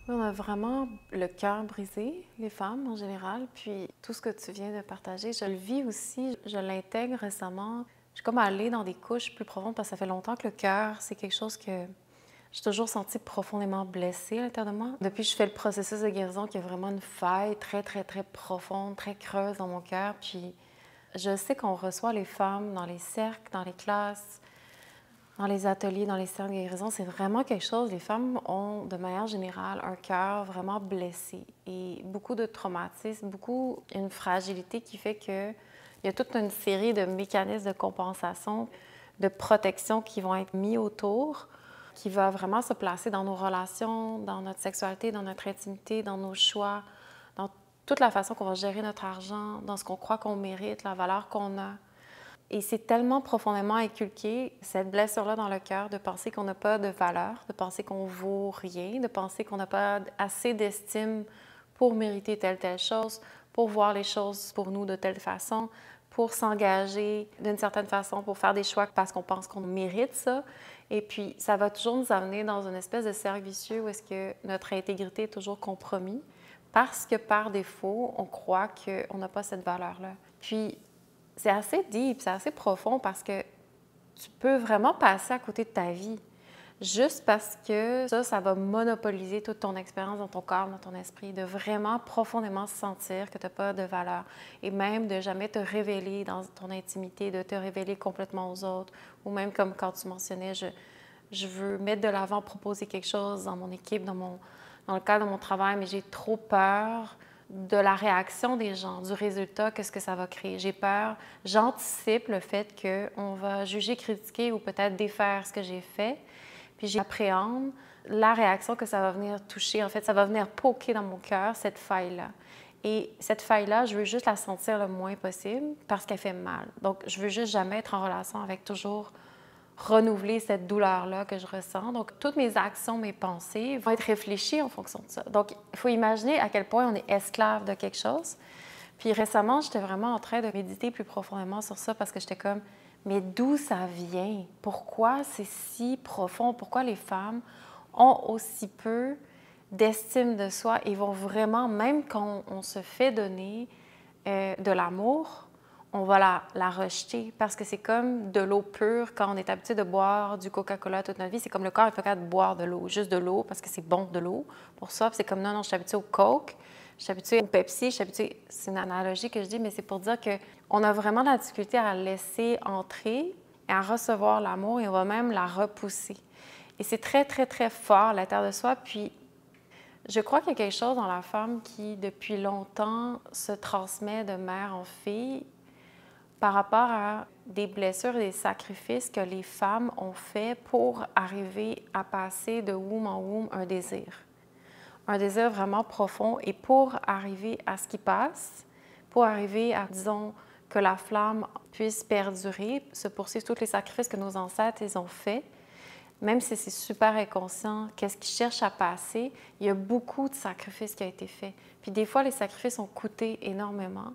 Oui, on a vraiment le cœur brisé, les femmes en général. Puis tout ce que tu viens de partager, je le vis aussi, je l'intègre récemment. Je suis comme allée dans des couches plus profondes parce que ça fait longtemps que le cœur, c'est quelque chose que j'ai toujours senti profondément blessé à l'intérieur de moi. Depuis que je fais le processus de guérison, qu'il y a vraiment une faille très, très, très profonde, très creuse dans mon cœur. Puis je sais qu'on reçoit les femmes dans les cercles, dans les classes, dans les ateliers, dans les cercles de guérison, c'est vraiment quelque chose. Les femmes ont, de manière générale, un cœur vraiment blessé et beaucoup de traumatisme, beaucoup une fragilité qui fait qu'il y a toute une série de mécanismes de compensation, de protection qui vont être mis autour, qui va vraiment se placer dans nos relations, dans notre sexualité, dans notre intimité, dans nos choix, dans toute la façon qu'on va gérer notre argent, dans ce qu'on croit qu'on mérite, la valeur qu'on a. Et c'est tellement profondément inculqué, cette blessure-là dans le cœur, de penser qu'on n'a pas de valeur, de penser qu'on vaut rien, de penser qu'on n'a pas assez d'estime pour mériter telle chose, pour voir les choses pour nous de telle façon, pour s'engager d'une certaine façon, pour faire des choix parce qu'on pense qu'on mérite ça. Et puis, ça va toujours nous amener dans une espèce de cercle vicieux où est-ce que notre intégrité est toujours compromise parce que par défaut, on croit qu'on n'a pas cette valeur-là. Puis, c'est assez deep, c'est assez profond parce que tu peux vraiment passer à côté de ta vie juste parce que ça va monopoliser toute ton expérience dans ton corps, dans ton esprit, de vraiment profondément sentir que tu n'as pas de valeur et même de jamais te révéler dans ton intimité, de te révéler complètement aux autres ou même comme quand tu mentionnais, je veux mettre de l'avant, proposer quelque chose dans mon équipe, dans le cadre de mon travail, mais j'ai trop peur de la réaction des gens, du résultat, qu'est-ce que ça va créer. J'ai peur, j'anticipe le fait qu'on va juger, critiquer ou peut-être défaire ce que j'ai fait, puis j'appréhende la réaction que ça va venir toucher. En fait, ça va venir poker dans mon cœur, cette faille-là. Et cette faille-là, je veux juste la sentir le moins possible parce qu'elle fait mal. Donc, je veux juste jamais être en relation avec toujours renouveler cette douleur-là que je ressens. Donc, toutes mes actions, mes pensées vont être réfléchies en fonction de ça. Donc, il faut imaginer à quel point on est esclave de quelque chose. Puis récemment, j'étais vraiment en train de méditer plus profondément sur ça parce que j'étais comme, mais d'où ça vient? Pourquoi c'est si profond? Pourquoi les femmes ont aussi peu d'estime de soi et vont vraiment, même quand on se fait donner de l'amour, on va la rejeter parce que c'est comme de l'eau pure quand on est habitué de boire du Coca-Cola toute notre vie. C'est comme le corps, il faut pas de boire de l'eau, juste de l'eau parce que c'est bon de l'eau pour ça. Puis c'est comme non, je suis habituée au Coke, je suis habituée au Pepsi, je suis habituée. C'est une analogie que je dis, mais c'est pour dire qu'on a vraiment de la difficulté à laisser entrer et à recevoir l'amour et on va même la repousser. Et c'est très, très, très fort à l'intérieur de soi. Puis je crois qu'il y a quelque chose dans la femme qui, depuis longtemps, se transmet de mère en fille par rapport à des blessures et des sacrifices que les femmes ont fait pour arriver à passer de womb en womb un désir. Un désir vraiment profond et pour arriver à ce qui passe, pour arriver à, disons, que la flamme puisse perdurer, se poursuivre tous les sacrifices que nos ancêtres ils ont faits, même si c'est super inconscient, qu'est-ce qu'ils cherchent à passer, il y a beaucoup de sacrifices qui ont été faits. Puis des fois, les sacrifices ont coûté énormément.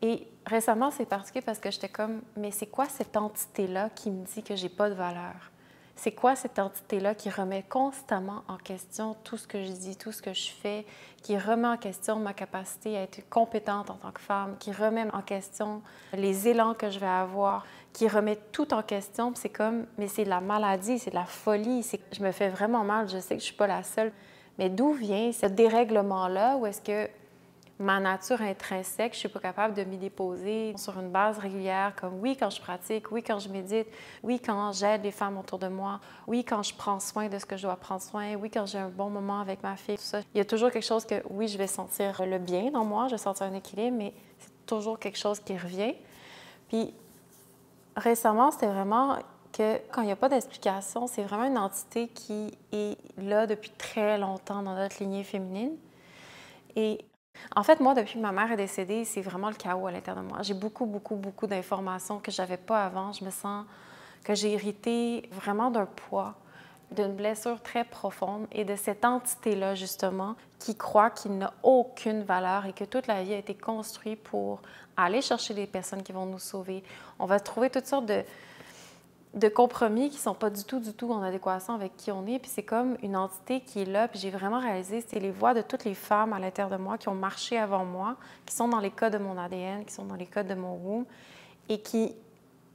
Et récemment, c'est particulier parce que j'étais comme, mais c'est quoi cette entité-là qui me dit que j'ai pas de valeur? C'est quoi cette entité-là qui remet constamment en question tout ce que je dis, tout ce que je fais, qui remet en question ma capacité à être compétente en tant que femme, qui remet en question les élans que je vais avoir, qui remet tout en question. Puis c'est comme, mais c'est de la maladie, c'est de la folie, je me fais vraiment mal, je sais que je suis pas la seule. Mais d'où vient ce dérèglement-là? Ou est-ce que ma nature intrinsèque, je ne suis pas capable de m'y déposer sur une base régulière, comme oui, quand je pratique, oui, quand je médite, oui, quand j'aide les femmes autour de moi, oui, quand je prends soin de ce que je dois prendre soin, oui, quand j'ai un bon moment avec ma fille, tout ça. Il y a toujours quelque chose que, oui, je vais sentir le bien dans moi, je vais sentir un équilibre, mais c'est toujours quelque chose qui revient. Puis récemment, c'était vraiment que quand il n'y a pas d'explication, c'est vraiment une entité qui est là depuis très longtemps dans notre lignée féminine. Et en fait, moi, depuis que ma mère est décédée, c'est vraiment le chaos à l'intérieur de moi. J'ai beaucoup, beaucoup, beaucoup d'informations que je n'avais pas avant. Je me sens que j'ai hérité vraiment d'un poids, d'une blessure très profonde et de cette entité-là, justement, qui croit qu'il n'a aucune valeur et que toute la vie a été construite pour aller chercher les personnes qui vont nous sauver. On va trouver toutes sortes de compromis qui sont pas du tout en adéquation avec qui on est. Puis c'est comme une entité qui est là. Puis j'ai vraiment réalisé, c'est les voix de toutes les femmes à l'intérieur de moi qui ont marché avant moi, qui sont dans les codes de mon ADN, qui sont dans les codes de mon womb et qui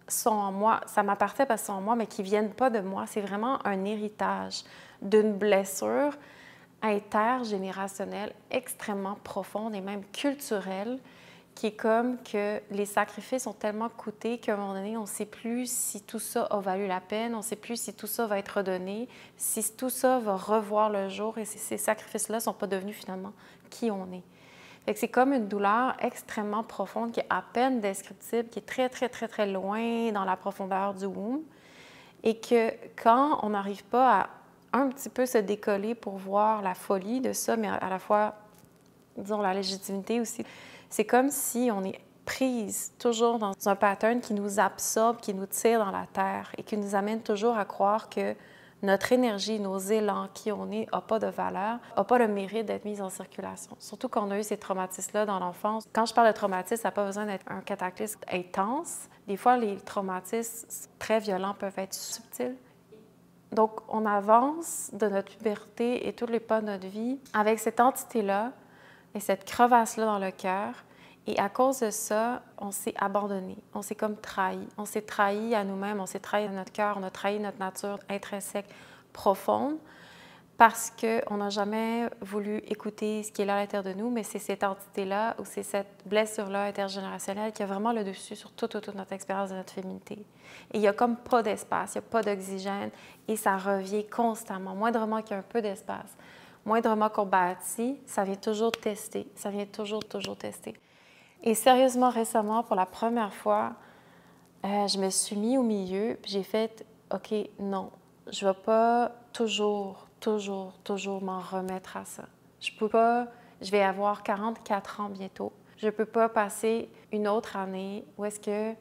sont en moi. Ça m'appartient parce qu'ils sont en moi, mais qui viennent pas de moi. C'est vraiment un héritage d'une blessure intergénérationnelle extrêmement profonde et même culturelle, qui est comme que les sacrifices ont tellement coûté qu'à un moment donné, on ne sait plus si tout ça a valu la peine, on ne sait plus si tout ça va être redonné, si tout ça va revoir le jour et si ces sacrifices-là ne sont pas devenus finalement qui on est. Fait que c'est comme une douleur extrêmement profonde qui est à peine descriptible, qui est très loin dans la profondeur du womb et que quand on n'arrive pas à un petit peu se décoller pour voir la folie de ça, mais à la fois, disons, la légitimité aussi, c'est comme si on est prise toujours dans un pattern qui nous absorbe, qui nous tire dans la terre et qui nous amène toujours à croire que notre énergie, nos élans, qui on est, n'a pas de valeur, n'a pas le mérite d'être mise en circulation. Surtout quand on a eu ces traumatismes-là dans l'enfance. Quand je parle de traumatisme, ça n'a pas besoin d'être un cataclysme intense. Des fois, les traumatismes très violents peuvent être subtils. Donc, on avance de notre puberté et tous les pas de notre vie avec cette entité-là et cette crevasse-là dans le cœur. Et à cause de ça, on s'est abandonné, on s'est comme trahi. On s'est trahi à nous-mêmes, on s'est trahi à notre cœur, on a trahi notre nature intrinsèque profonde parce qu'on n'a jamais voulu écouter ce qui est là à l'intérieur de nous, mais c'est cette entité-là ou c'est cette blessure-là intergénérationnelle qui a vraiment le dessus sur toute notre expérience de notre féminité. Et il n'y a comme pas d'espace, il n'y a pas d'oxygène et ça revient constamment. Moindrement qu'il y a un peu d'espace, moindrement qu'on bâtit, ça vient toujours tester, ça vient toujours tester. Et sérieusement, récemment, pour la première fois, je me suis mis au milieu, puis j'ai fait « OK, non, je ne vais pas toujours m'en remettre à ça. Je peux pas, je vais avoir 44 ans bientôt. Je ne peux pas passer une autre année où est-ce que,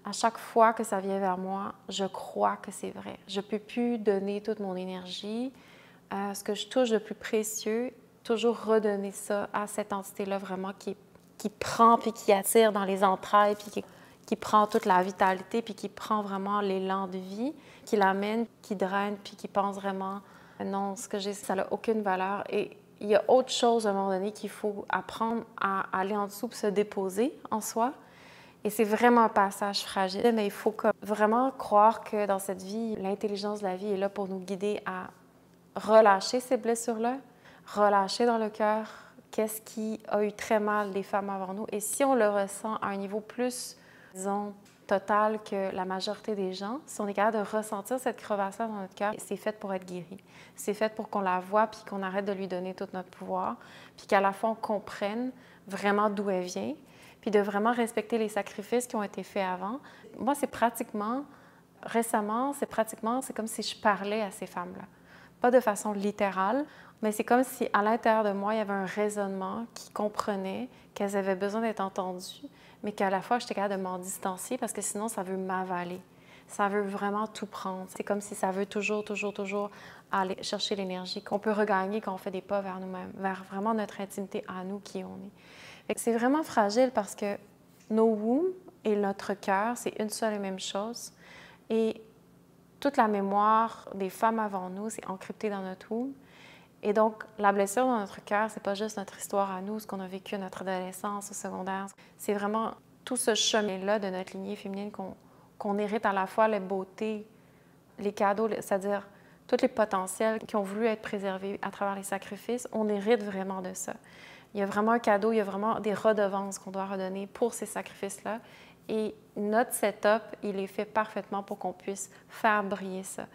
à chaque fois que ça vient vers moi, je crois que c'est vrai. Je ne peux plus donner toute mon énergie, ce que je touche de plus précieux, toujours redonner ça à cette entité-là vraiment qui prend puis qui attire dans les entrailles puis qui prend toute la vitalité puis qui prend vraiment l'élan de vie, qui l'amène, qui draine puis qui pense vraiment non, ce que j'ai, ça n'a aucune valeur. Et il y a autre chose à un moment donné qu'il faut apprendre à aller en dessous pour se déposer en soi. Et c'est vraiment un passage fragile, mais il faut vraiment croire que dans cette vie, l'intelligence de la vie est là pour nous guider à relâcher ces blessures-là, relâcher dans le cœur qu'est-ce qui a eu très mal des femmes avant nous. Et si on le ressent à un niveau plus, disons, total que la majorité des gens, si on est capable de ressentir cette crevasse-là dans notre cœur, c'est fait pour être guéri. C'est fait pour qu'on la voie puis qu'on arrête de lui donner tout notre pouvoir, puis qu'à la fois on comprenne vraiment d'où elle vient, puis de vraiment respecter les sacrifices qui ont été faits avant. Moi, c'est pratiquement, récemment, c'est comme si je parlais à ces femmes-là. Pas de façon littérale, mais c'est comme si à l'intérieur de moi, il y avait un raisonnement qui comprenait qu'elles avaient besoin d'être entendues, mais qu'à la fois, j'étais capable de m'en distancier parce que sinon, ça veut m'avaler. Ça veut vraiment tout prendre. C'est comme si ça veut toujours aller chercher l'énergie qu'on peut regagner quand on fait des pas vers nous-mêmes, vers vraiment notre intimité à nous, qui on est. C'est vraiment fragile parce que nos wombs et notre cœur, c'est une seule et même chose. Et toute la mémoire des femmes avant nous, c'est encrypté dans notre womb. Et donc, la blessure dans notre cœur, c'est pas juste notre histoire à nous, ce qu'on a vécu à notre adolescence, au secondaire. C'est vraiment tout ce chemin-là de notre lignée féminine qu'on hérite à la fois les beautés, les cadeaux, c'est-à-dire tous les potentiels qui ont voulu être préservés à travers les sacrifices. On hérite vraiment de ça. Il y a vraiment un cadeau, il y a vraiment des redevances qu'on doit redonner pour ces sacrifices-là. Et notre setup, il est fait parfaitement pour qu'on puisse faire briller ça.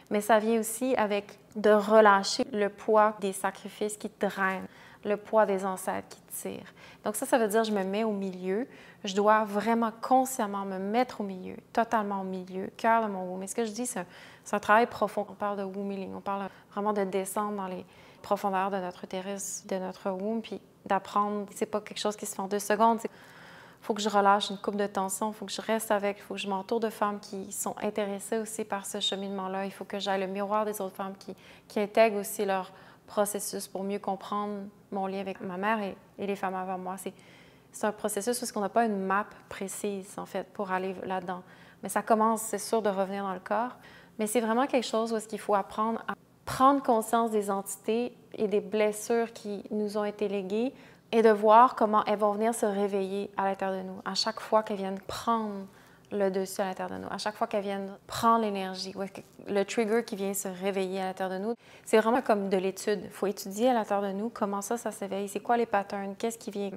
Mais ça vient aussi avec de relâcher le poids des sacrifices qui drainent, le poids des ancêtres qui tirent. Donc ça veut dire que je me mets au milieu. Je dois vraiment consciemment me mettre au milieu, totalement au milieu, cœur de mon womb. Mais ce que je dis, c'est un travail profond. On parle de womb healing, on parle vraiment de descendre dans les profondeurs de notre utérus, de notre womb, puis d'apprendre. C'est pas quelque chose qui se fait en 2 secondes. Il faut que je relâche une coupe de tension, il faut que je reste avec, il faut que je m'entoure de femmes qui sont intéressées aussi par ce cheminement-là. Il faut que j'aille le miroir des autres femmes qui intègrent aussi leur processus pour mieux comprendre mon lien avec ma mère et les femmes avant moi. C'est un processus parce qu'on n'a pas une map précise, en fait, pour aller là-dedans. mais ça commence, c'est sûr, de revenir dans le corps. Mais c'est vraiment quelque chose où il faut apprendre à prendre conscience des entités et des blessures qui nous ont été léguées et de voir comment elles vont venir se réveiller à l'intérieur de nous. À chaque fois qu'elles viennent prendre le dessus à l'intérieur de nous, à chaque fois qu'elles viennent prendre l'énergie, le trigger qui vient se réveiller à l'intérieur de nous, c'est vraiment comme de l'étude. Il faut étudier à l'intérieur de nous comment ça s'éveille, c'est quoi les patterns, qu'est-ce qui vient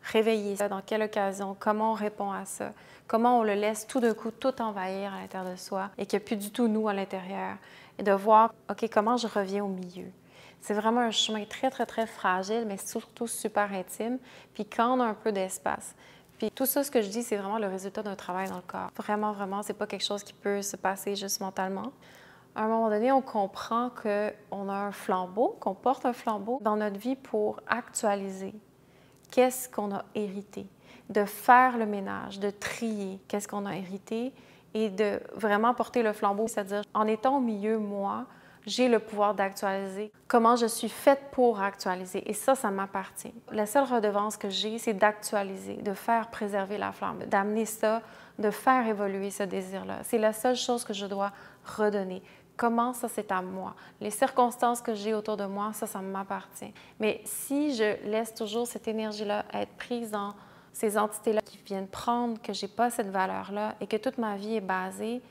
réveiller ça, dans quelle occasion, comment on répond à ça, comment on le laisse tout d'un coup tout envahir à l'intérieur de soi et qu'il n'y a plus du tout nous à l'intérieur. Et de voir, OK, comment je reviens au milieu. C'est vraiment un chemin très, très, très fragile, mais surtout super intime. Puis quand on a un peu d'espace. Puis tout ça, ce que je dis, c'est vraiment le résultat d'un travail dans le corps. Vraiment, vraiment, c'est pas quelque chose qui peut se passer juste mentalement. À un moment donné, on comprend qu'on a un flambeau, qu'on porte un flambeau dans notre vie pour actualiser qu'est-ce qu'on a hérité, de faire le ménage, de trier qu'est-ce qu'on a hérité et de vraiment porter le flambeau, c'est-à-dire en étant au milieu, moi, j'ai le pouvoir d'actualiser comment je suis faite pour actualiser. Et ça m'appartient. La seule redevance que j'ai, c'est d'actualiser, de faire préserver la flamme, d'amener ça, de faire évoluer ce désir-là. C'est la seule chose que je dois redonner. Comment ça, c'est à moi. Les circonstances que j'ai autour de moi, ça m'appartient. Mais si je laisse toujours cette énergie-là être prise dans ces entités-là qui viennent prendre que je n'ai pas cette valeur-là et que toute ma vie est basée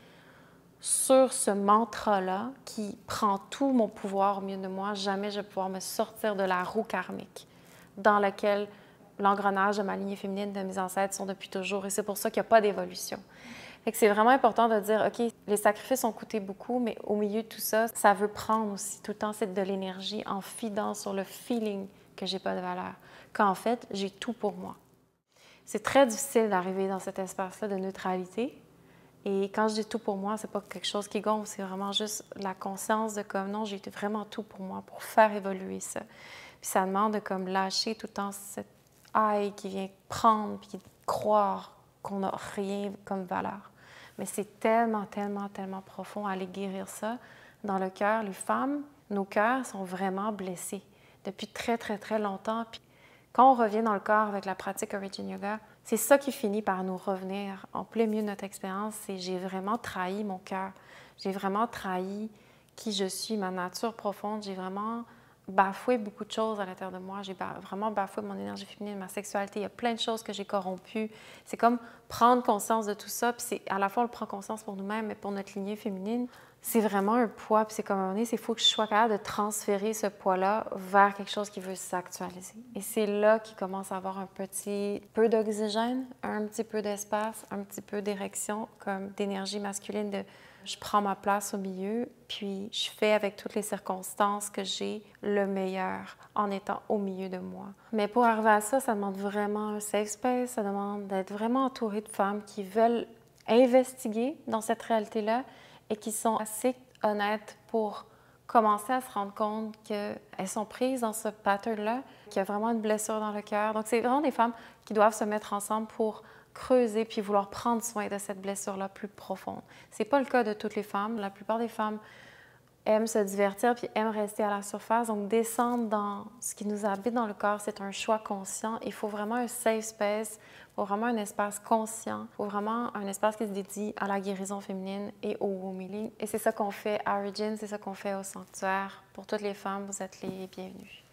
sur ce mantra-là qui prend tout mon pouvoir au milieu de moi, jamais je vais pouvoir me sortir de la roue karmique dans laquelle l'engrenage de ma lignée féminine de mes ancêtres sont depuis toujours. Et c'est pour ça qu'il n'y a pas d'évolution. C'est vraiment important de dire, OK, les sacrifices ont coûté beaucoup, mais au milieu de tout ça, ça veut prendre aussi tout le temps de l'énergie en fidant sur le feeling que j'ai pas de valeur, qu'en fait, j'ai tout pour moi. C'est très difficile d'arriver dans cet espace-là de neutralité. Et quand je dis tout pour moi, c'est pas quelque chose qui gonfle, c'est vraiment juste la conscience de comme non, j'ai vraiment tout pour moi, pour faire évoluer ça. Puis ça demande de comme lâcher tout le temps cette aille qui vient prendre puis croire qu'on n'a rien comme valeur. Mais c'est tellement, tellement, tellement profond à aller guérir ça dans le cœur. Les femmes, nos cœurs sont vraiment blessés depuis très, très, très longtemps. Puis quand on revient dans le corps avec la pratique Origin Yoga, c'est ça qui finit par nous revenir en plein milieu de notre expérience. C'est j'ai vraiment trahi mon cœur. J'ai vraiment trahi qui je suis, ma nature profonde. J'ai vraiment bafoué beaucoup de choses à l'intérieur de moi. J'ai vraiment bafoué mon énergie féminine, ma sexualité. Il y a plein de choses que j'ai corrompues. C'est comme prendre conscience de tout ça. Puis c'est, à la fois, on le prend conscience pour nous-mêmes, mais pour notre lignée féminine, c'est vraiment un poids. Puis c'est comme un moment donné, il faut que je sois capable de transférer ce poids-là vers quelque chose qui veut s'actualiser. Et c'est là qu'il commence à avoir un petit peu d'oxygène, un petit peu d'espace, un petit peu d'érection, comme d'énergie masculine de je prends ma place au milieu, puis je fais avec toutes les circonstances que j'ai le meilleur en étant au milieu de moi. Mais pour arriver à ça, ça demande vraiment un safe space, ça demande d'être vraiment entouré de femmes qui veulent investiguer dans cette réalité-là et qui sont assez honnêtes pour commencer à se rendre compte qu'elles sont prises dans ce pattern-là, qu'il y a vraiment une blessure dans le cœur. Donc, c'est vraiment des femmes qui doivent se mettre ensemble pour creuser puis vouloir prendre soin de cette blessure-là plus profonde. C'est pas le cas de toutes les femmes. La plupart des femmes aiment se divertir puis aiment rester à la surface. Donc, descendre dans ce qui nous habite dans le corps, c'est un choix conscient. Il faut vraiment un safe space, il faut vraiment un espace conscient, il faut vraiment un espace qui se dédie à la guérison féminine et au womb healing. Et c'est ça qu'on fait à Origin, c'est ça qu'on fait au sanctuaire. Pour toutes les femmes, vous êtes les bienvenues.